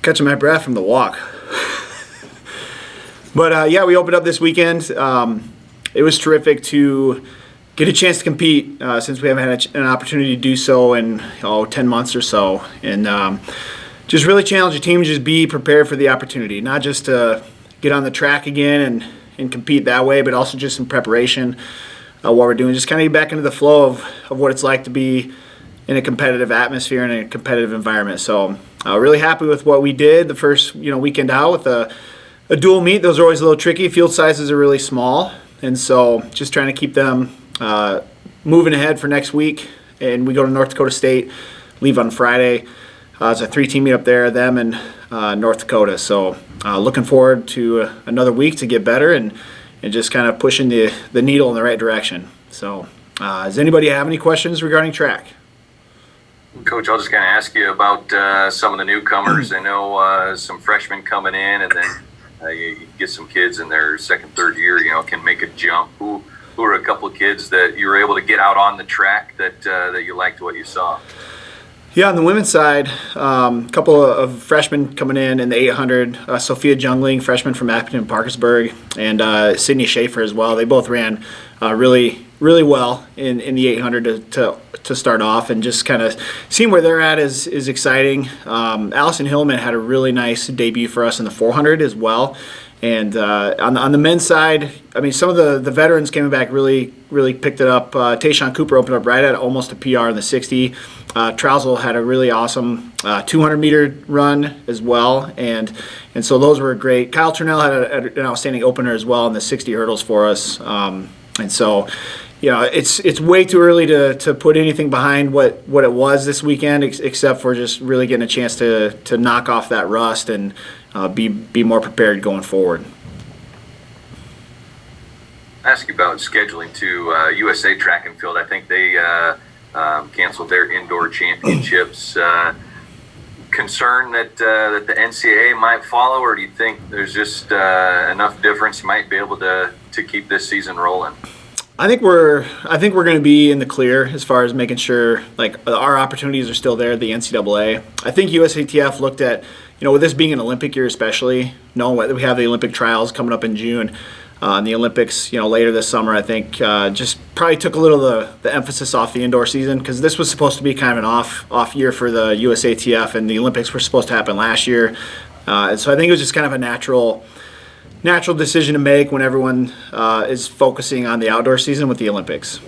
Catching my breath from the walk. But yeah, we opened up this weekend. It was terrific to get a chance to compete since we haven't had an opportunity to do so in 10 months or so. And just really challenge the team to just be prepared for the opportunity, not just to get on the track again and compete that way, but also just in preparation what we're doing. Just kind of get back into the flow of what it's like to be in a competitive atmosphere and a competitive environment. So really happy with what we did the first weekend out with a dual meet. Those are always a little tricky. Field sizes are really small, and so just trying to keep them moving ahead for next week. And we go to North Dakota State, leave on Friday. It's a 3-team meet up there, them and North Dakota. So looking forward to another week to get better and just kind of pushing the needle in the right direction. So does anybody have any questions regarding track? Coach, I'll just kind of ask you about some of the newcomers. I know some freshmen coming in, and then you get some kids in their second, third year, can make a jump. Who are a couple of kids that you were able to get out on the track that you liked what you saw? Yeah, on the women's side, a couple of freshmen coming in the 800. Sophia Jungling, freshman from Appleton Parkersburg, and Sydney Schaefer as well. They both ran really well in the 800 to start off, and just kind of seeing where they're at is exciting. Allison Hillman had a really nice debut for us in the 400 as well. And on the men's side, I mean, some of the veterans came back really picked it up. Tayshawn Cooper opened up right at almost a PR in the 60. Trousel had a really awesome 200-meter run as well, and so those were great. Kyle Turnell had an outstanding opener as well in the 60 hurdles for us. And so, it's way too early to put anything behind what it was this weekend, except for just really getting a chance to knock off that rust and be more prepared going forward. Ask you about scheduling to USA Track and Field. I think they canceled their indoor championships. Concern that the NCAA might follow, or do you think there's just enough difference you might be able to keep this season rolling? I think we're going to be in the clear as far as making sure our opportunities are still there at the NCAA. I think USATF looked at, with this being an Olympic year especially, knowing that we have the Olympic trials coming up in June, and the Olympics, later this summer, I think just probably took a little of the emphasis off the indoor season, because this was supposed to be kind of an off year for the USATF, and the Olympics were supposed to happen last year. And so I think it was just kind of a natural decision to make when everyone is focusing on the outdoor season with the Olympics.